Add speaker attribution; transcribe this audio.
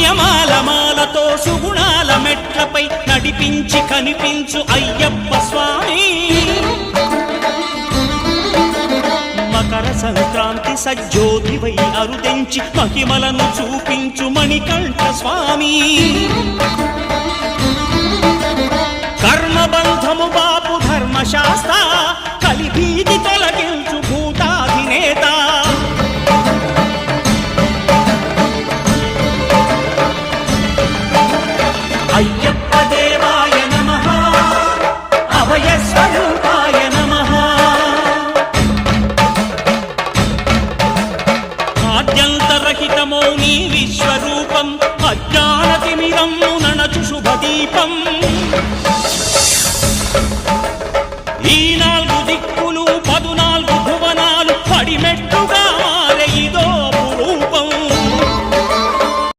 Speaker 1: పుణ్యమాల మాలతో సుగుణాల మెట్లపై నడిపించి కనిపించు అయ్యప్ప స్వామి మకర సంక్రాంతి సజ్జోతివై అరుదెంచి మహిమలను చూపించు మణికంఠ స్వామి కర్మబంధము బాపు ధర్మశాస్త్ర కలిభీతి తొలగించు భూతాధినేత అయ్యప్ప దేవాయ నమః అభయ స్వరూపాయ నమః ఆద్యంతరహితమో నీ విశ్వరూపం అజ్ఞానతిమిరము నణచు శుభదీపం ఈ నాలుగు దిక్కు